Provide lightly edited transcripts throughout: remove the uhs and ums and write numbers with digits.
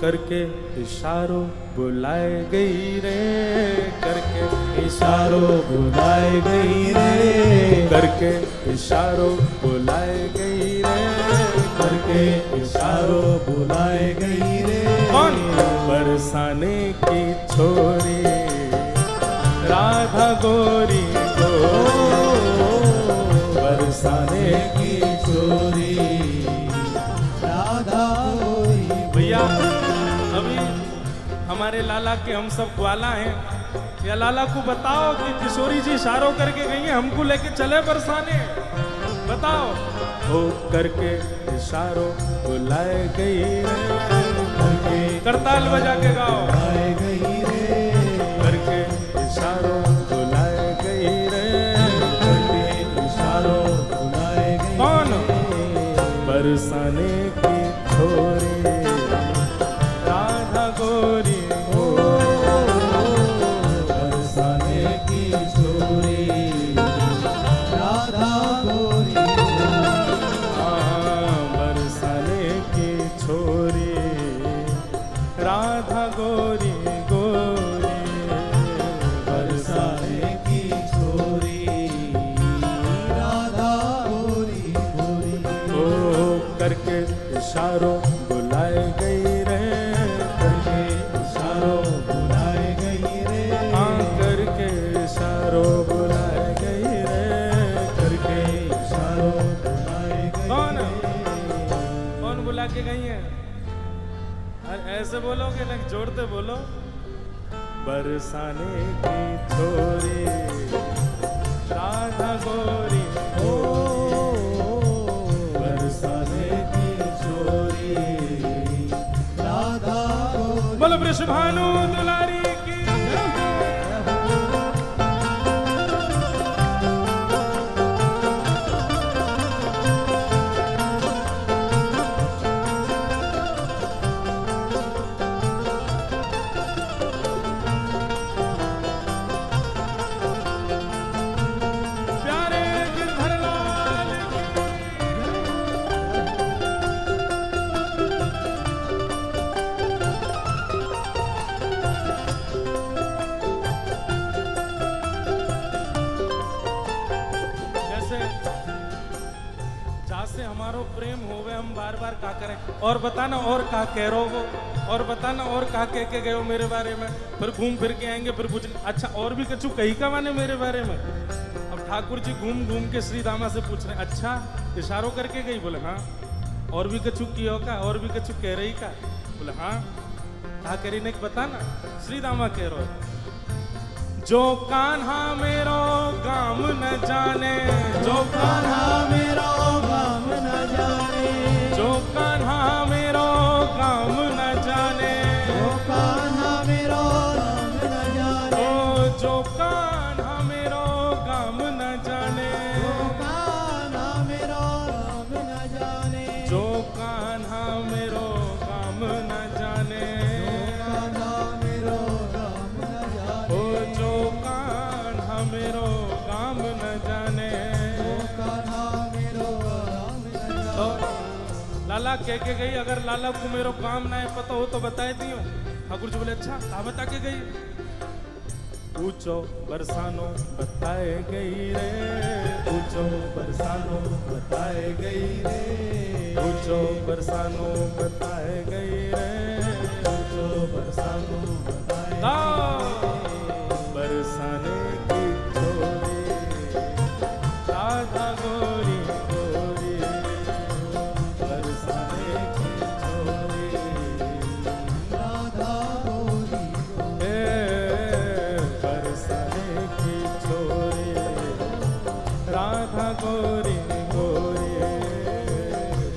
करके इशारों बुलाए गई रे, करके इशारों बुलाए गई रे, करके इशारों बुलाए गई रे, करके इशारों बुलाए गई रे। कौन? बरसाने की छोरी राधा गोरी को, बरसाने की छोरी राधा गोरी। भैया अभी हमारे लाला के हम सब ग्वाला हैं, या लाला को बताओ कि किशोरी जी इशारों करके गई हैं, हमको लेके चले बरसाने, बताओ। हो करके इशारों बुलाए गई रे, करताल बजा के गाओ, बुलाए गई रे, करके इशारों बुलाए गई रे, करके इशारों बुलाए गई। कौन? बरसाने की छोरी राधा गोरी हो, बरसाने की छोरी राधा गोरी हो, बरसाने की छोरी राधा गोरी गोरी, बरसाने की छोरी राधा गोरी गोरी। ओ करके इशारों बुलाए गई रे, करके इशारों बुलाए गई रे, हाँ करके इशारों बुलाए गई रे, करके इशारों बुलाए गई। कौन? कौन बुला के गई है? ऐसे बोलोगे ना, जोड़ते बोलो। बरसाने की छोरी राधा गोरी हो, बरसाने की छोरी राधा गोरी। बोलो वृषभानु दुलारी की। हमारो प्रेम होवे हम बार बार का करें, और बताना और का कह रो वो, और बताना और का कह के गए हो मेरे बारे में, फिर घूम फिर के आएंगे, फिर पूछ अच्छा और भी कछु कही का माने मेरे बारे में। अब ठाकुर जी घूम घूम के श्री दामा से पूछ रहे अच्छा इशारों करके गई? बोले हाँ। और भी कछु कियो का? और भी कछु कह रही का? बोले हाँ। कहा करी नहीं बताना। श्री दामा कह रो जो कान्हा मेरो काम न जाने, जो कान्हा मेरो काम न जाने, जो कान्हा मेरो काम न जाने, जो कान्हा मेरो काम न जाने, ओ जो कान्हा मेरो काम न जाने, जो कान्हा मेरो काम न जाने, जो कान्हा मेरो काम न जाने, मेरो काम न जाने, लाला कह के गई अगर लाला को मेरो काम ना है पता हो तो बताए दियो। ठाकुर जी बोले अच्छा कहा बता के गई? पूछो बरसानो बताए गई रे, पूछो बरसानो बताए गई रे, पूछो बरसानो बताए गई रे, पूछो बरसानो बताए गई। बरसाने की छोरी राधा गोरी गोरी, बरसाने की छोरी राधा गोरी गोरी, बरसाने की छोरी राधा गोरी गोरी,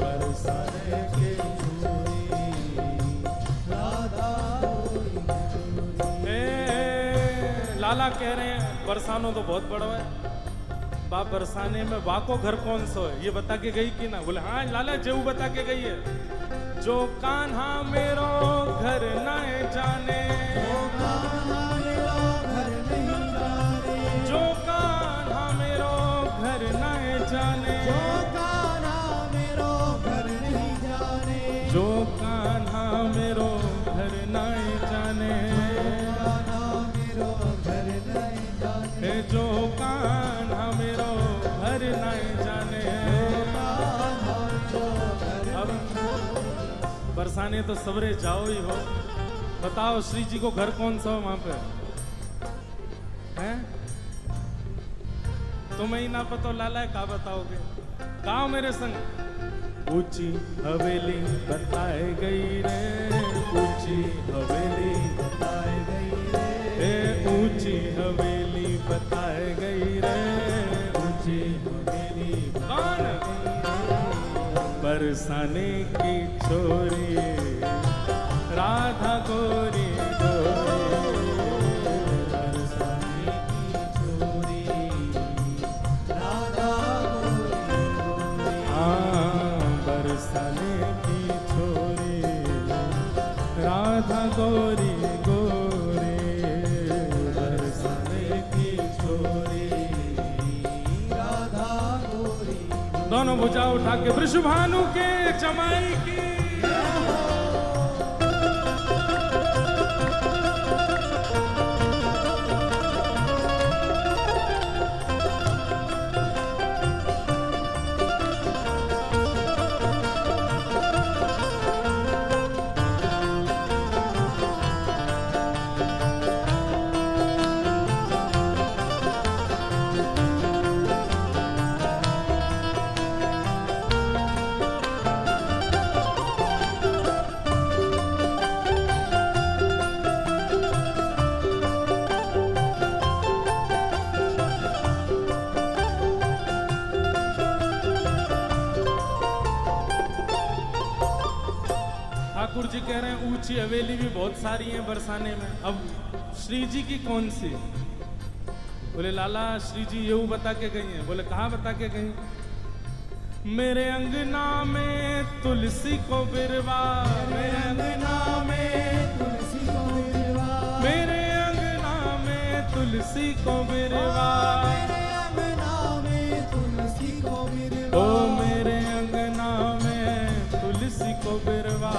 बरसाने की छोरी राधा गोरी गोरी। लाला कह रहे हैं बरसानो तो बहुत बड़ा है, बाप बरसाने में बाको घर कौन सा है ये बता के गई कि ना? बोले हाँ लाला जेऊ बता के गई है। जो कान्हा मेरो घर न जाने, जो कान्हा मेरो घर नहीं जाने, जो कान्हा मेरो घर न जाने, जो कान्हा मेरो घर नहीं जाने, जो कान्हा मेरो बरसाने तो सवरे जाओ ही हो। बताओ श्री जी को घर कौन सा हो वहां पे हैं? तुम्हें ही ना पता लाला है, का बताओगे? गाओ मेरे संग। ऊंची हवेली बताए गई रे, ऊंची हवेली बताए गई रे, ऊंची हवेली बताए गई रे, ऊंची हवेली बताए गई रे। बरसाने की छोरी राधा गोरी गोरी, बरसाने की छोरी राधा गोरी गोरी। हाँ बरसाने की छोरी राधा गोरी गोरी, बरसाने की छोरी राधा गोरी। दोनों भुजा उठा के वृषभानु के जमाई की। ठाकुर जी कह रहे हैं ऊंची हवेली भी बहुत सारी हैं बरसाने में, अब श्री जी की कौन सी? बोले लाला श्री जी ये बता के गई हैं। बोले कहाँ बता के गई? मेरे अंगना में तुलसी को बिरवा, मेरे अंगना में तुलसी को बिरवा, मेरे अंगना में तुलसी को बिरवा, मेरे अंगना में तुलसी को बिरवा, ओ मेरे अंगना में तुलसी को बिरवा,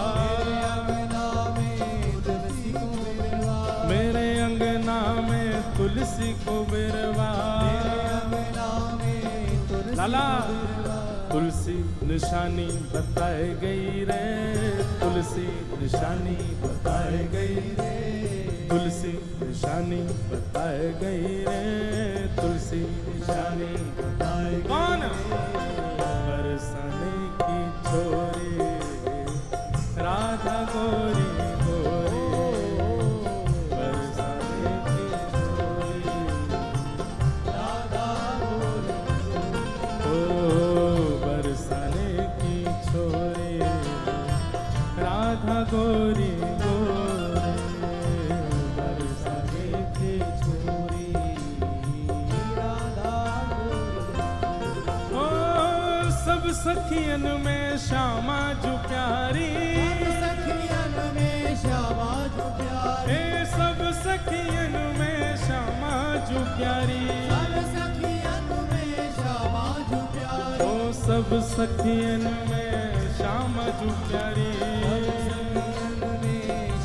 मेरे अंगना में तुलसी को बिरवा। लाला तुलसी निशानी बताए गई रे, तुलसी निशानी बताए गई रे, तुलसी निशानी बताए गई रे, तुलसी निशानी बताए गई। कौन? बरसाने की छोरी राधा गोरी गोरी, बरसाने की छोरी राधा गोरी, ओ बरसाने की छोरी राधा गोरी गोरी, बरसाने की छोरी राधा गोरी। ओ सब सखियन में श्यामा जो प्यारी, सखियन में श्यामा जो प्यारी, सब सखियन में श्यामा जो प्यारी, सब सखियन में श्यामा जो प्यारी, ओ सब सखियन में श्यामा जो प्यारी,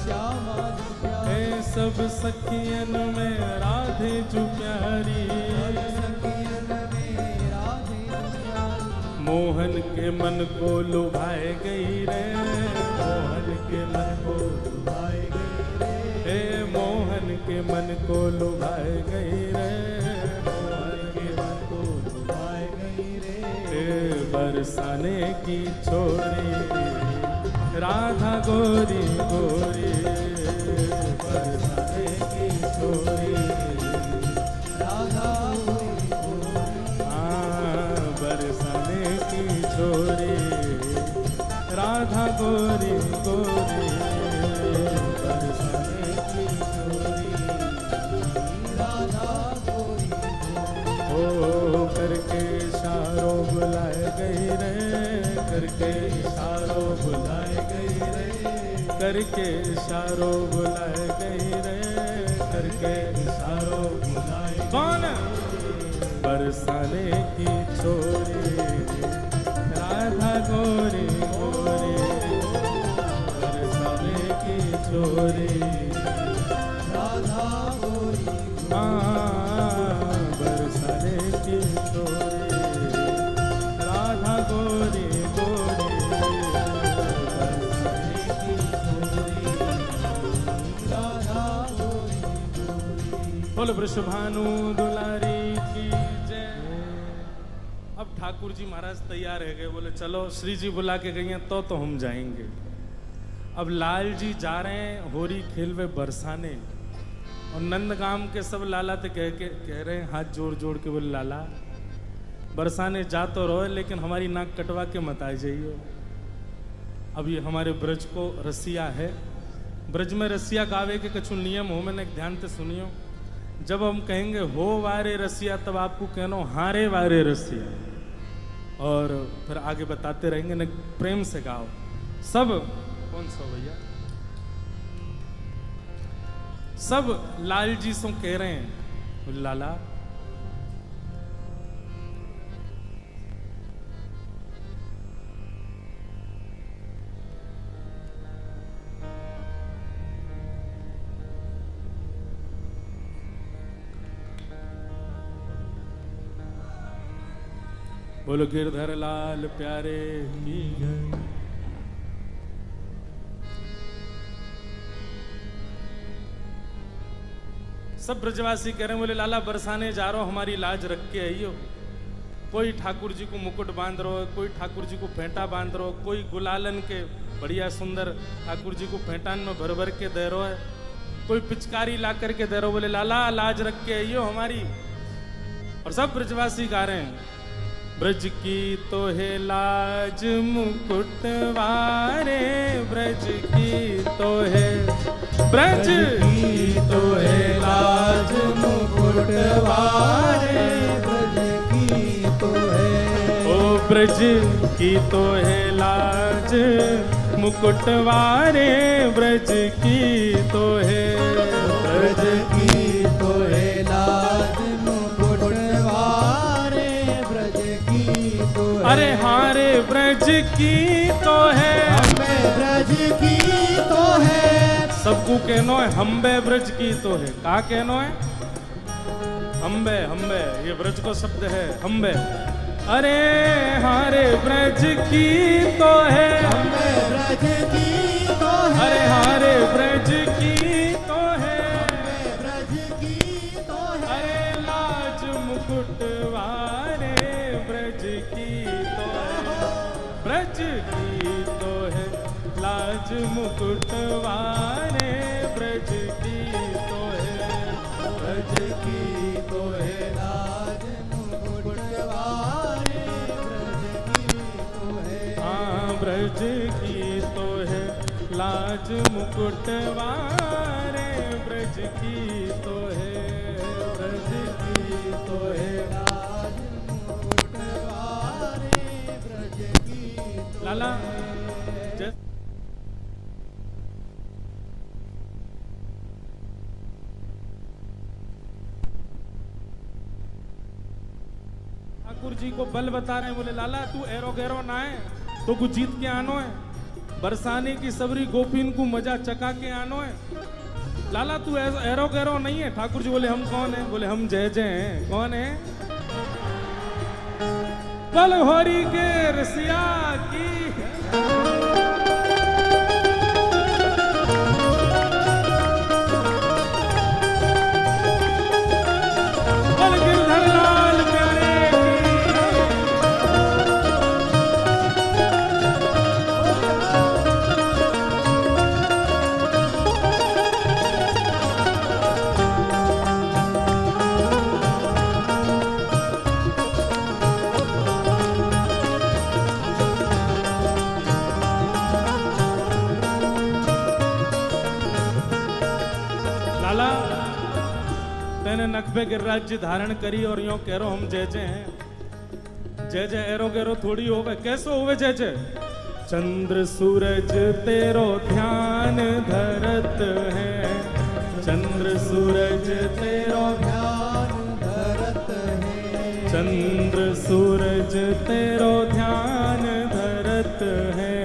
श्यामा जो प्यारी, सब सखियन में राधे जो प्यारी, मोहन के मन को लुभाए गई रे, मोहन के मन को लुभाए गई रे, हे मोहन के मन को लुभाए गई रे, मोहन के मन को लुभाए गई रे, हे बरसाने की छोरी राधा गोरी गोरी, बरसाने की छोरी राधा गोरी गोरी। हाँ बरसाने की छोरी राधा गोरी गोरी, बरसाने की छोरी राधा गोरी गोरी। ओ करके इशारों बुलाए गई रे, करके इशारों बुलाए गई रे, करके इशारों बुलाए गई रे, करके इशारों बुलाए। कौन? बरसाने की छोरी राधा गोरी गोरी, बरसाने की छोरी राधा गोरी, हाँ बरसाने की छोरी राधा गोरी गोरी, बरसाने बोल वृषभानु दुलारी की जय। अब ठाकुर जी महाराज तैयार है गए, बोले चलो श्री जी बुला के गई हैं तो हम जाएंगे। अब लाल जी जा रहे हैं होरी खेलवे बरसाने, और नंदगाम के सब लाला तो कह रहे हैं हाथ जोड़ जोड़ के, बोले लाला बरसाने जा तो रहो लेकिन हमारी नाक कटवा के मत आ जाइयो। अब ये हमारे ब्रज को रसिया है, ब्रज में रसिया गावे के कछु नियम हो, मैंने ध्यान से सुनियो। जब हम कहेंगे हो वारे रसिया तब आपको कहना हाँ रे वारे रसिया, और फिर आगे बताते रहेंगे न, प्रेम से गाओ सब। कौन सा भैया? सब लाल जी सो कह रहे हैं लाला बोलो गिरधर लाल प्यारे की जय। सब ब्रजवासी कह रहे हैं बोले लाला बरसाने जा रहे हो, हमारी लाज रख के आइयो। कोई ठाकुर जी को मुकुट बांध रहो, कोई ठाकुर जी को फेंटा बांध रहो, कोई गुलालन के बढ़िया सुंदर ठाकुर जी को फेंटान में भर भर के दे रहो है, कोई पिचकारी ला करके दे रहो, बोले लाला लाज रख के आइयो हमारी। और सब ब्रजवासी गा रहे हैं ब्रज की तो है लाज मुकुट वारे, ब्रज की तो है, ब्रज की तो है लाज मुकुट वारे, ब्रज की तो है, ओ ब्रज की तो है लाज मुकुट वारे, ब्रज की तो है, ब्रज की तो है लाज मुकुट वारे, ब्रज की तो है। अरे हारे ब्रज की तो है, हमें ब्रज की तो है, सबको कहनो है हम्बे ब्रज की तो है। का कहनो है? हम्बे हम्बे, ये ब्रज को शब्द है हम्बे। अरे हारे ब्रज की तो है, हम्बे ब्रज की तो है, अरे हारे ब्रज की तो है, हम्बे ब्रज की तो है, अरे लाज मुकुट वारे, ब्रज की तो है, ब्रज की तो है लाज मुकुट वारे, ब्रज की तो है, ब्रज की तो है लाज मुकुट वारे, ब्रज की तो है, हाँ ब्रज की तो है लाज मुकुट वारे, ब्रज की तो है, ब्रज की तो है लाज मुकुट वारे, ब्रज की तो लाला ठाकुर जी को बल बता रहे हैं, बोले लाला तू एरो गैरो ना है तो कुछ जीत के आनो है, बरसाने की सबरी गोपीन को मजा चका के आनो है। लाला तू एरो गैरो नहीं है। ठाकुर जी बोले हम कौन है? बोले हम जय जय हैं। कौन है? बल होरी के रसिया की नकबे के राज्य धारण करी और यो कह रो हम जय जय हैं। जय जय एरो गैरो थोड़ी होवे, कैसो होवे जय जय? चंद्र सूरज तेरो ध्यान धरत है, चंद्र सूरज तेरो ध्यान धरत है, चंद्र सूरज तेरो ध्यान धरत है,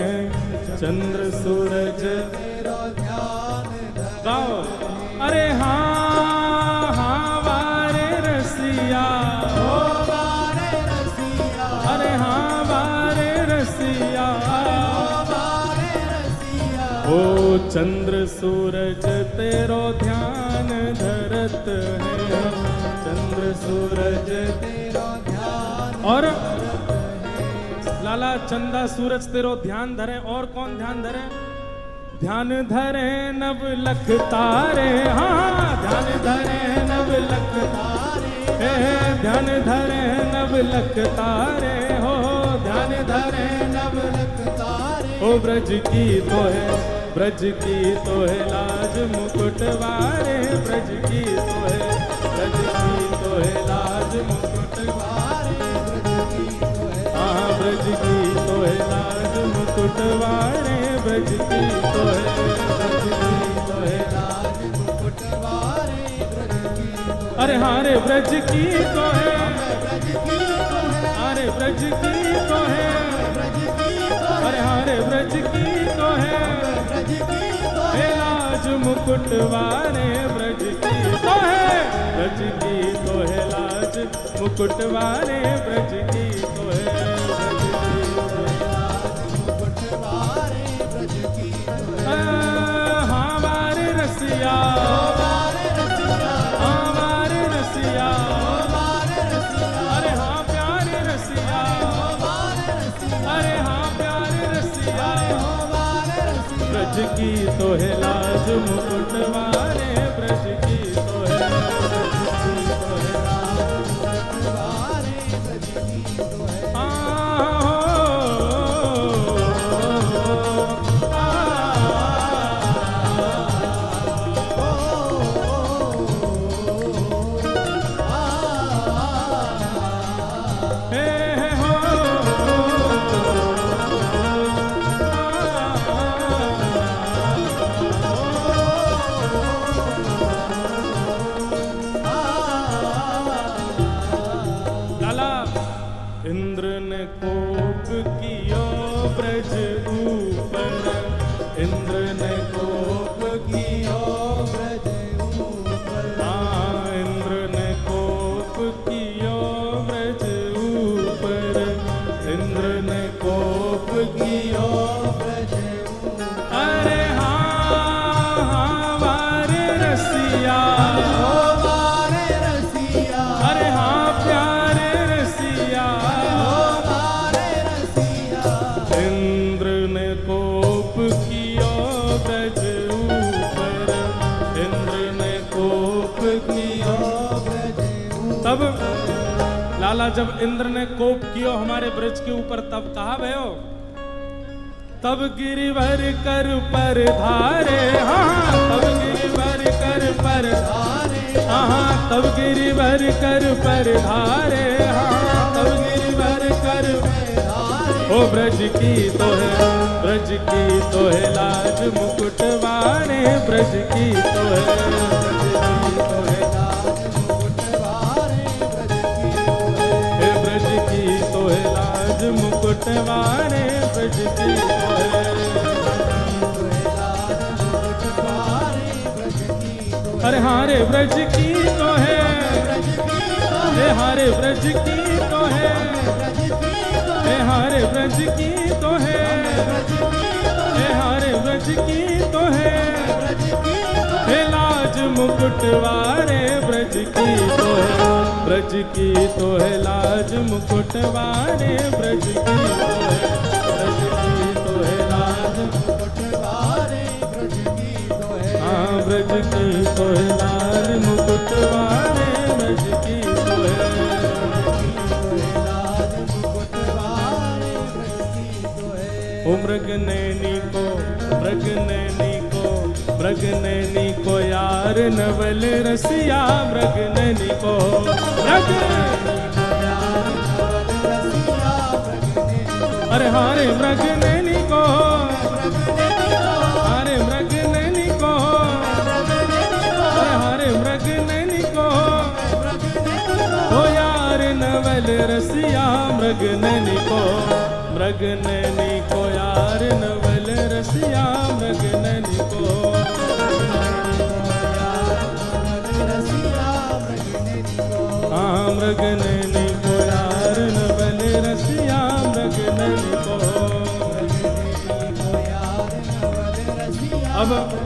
चंद्र सूरज तेरो ध्यान गाओ। अरे हाँ ओ चंद्र सूरज तेरो ध्यान धरत है, चंद्र सूरज तेरो ध्यान। और लाला चंदा सूरज तेरो ध्यान धरे, और कौन ध्यान धरे? ध्यान धरे नव लख तारे, हाँ ध्यान धरे नव लख तारे, ध्यान धरे नव लख तारे, हो ध्यान धरे नव लख तारे। ओ ब्रज की तो है, ब्रज की तो है लाज मुकुटवारे, ब्रज की तो है, ब्रज की तो है लाज मुकुटवारे, ब्रज की तो है, हाँ ब्रज की तो है लाज मुकुटवारे, ब्रज की तो है, ब्रज की तो है लाज मुकुटवारे, ब्रज की तो है। अरे हाँ रे ब्रज की तो है, अरे ब्रज की तो है, अरे हाँ रे ब्रज की तो है, हे लाज मुकुटवारे, ब्रज की तो है, ब्रज की तो है लाज मुकुटवारे, ब्रज की तो है, ब्रज की तो है लाज मुकुटवारे, ब्रज की तो है। हमारे रसिया, हमारे रसिया, अरे हाँ प्यारे रसिया, अरे हाँ प्यारे रसिया, ब्रज की तो है लाज मुकुटवारे, ब्रज की तो है, ब्रज की तो है लाज मुकुटवारे, ब्रज की तो है। इंद्र ने कोप कियो ब्रज ऊपर, इंद्र ने कोप कियो ब्रज ऊपर, हाँ इंद्र ने कोप कियो ब्रज ऊपर, इंद्र ने कोप कियो ब्रज ऊपर। अरे हाँ हाँ वारे रसिया, वारे रसिया, अरे हाँ प्यारे रसिया, इंद्र ने कोप कियो ब्रज ऊपर, इंद्र ने कोप कियो ब्रज ऊपर। तब लाला जब इंद्र ने कोप कियो हमारे ब्रज के ऊपर, तब कहा भयो, तब गिरिवर कर पर धारे, हाँ तब गिरिवर कर पर धारे, हाँ तब गिरिवर कर पर धारे, हाँ तब गिरिवर कर पर धारे। ओ ब्रज की तो है, ब्रज की तो है लाज मुकुटवारे, ब्रज की तो है, ब्रज की तो है लाज मुकुटवारे, ब्रज की तो है, ब्रज की तो है लाज मुकुटवारे, ब्रज की तो है, अरे हारे ब्रज की तो है, हे हारे ब्रज की तो है, हे हारे ब्रज की तो है, हे हारे ब्रज की तो है, हे लाज मुकुटवारे, ब्रज की तो है, ब्रज की तो है लाज मुकुटवारे, ब्रज की तो है, ब्रज की तो है लाज मुकुटवारे, ब्रज की तो है, हाँ ब्रज की तो है लाज मुकुटवारे, ब्रज की तो है, लाज मुकुटवारे, ब्रज की तो है। ओ मृग नैनी को, मृग नैनी को, मृग नैनी को यार नवल रसिया, मृग नैनी को, मृग अरे हारे मृग नैनी को, हारे मृग नैनी को, अरे हारे मृग नैनी को, ओ यार नवल रसिया, मृग नैनी को, मृग नैनी को यार नवल रसिया, मृग नैनी को, हाँ मृग नैनी को यार नवल रसिया, मृग नैनी को, अब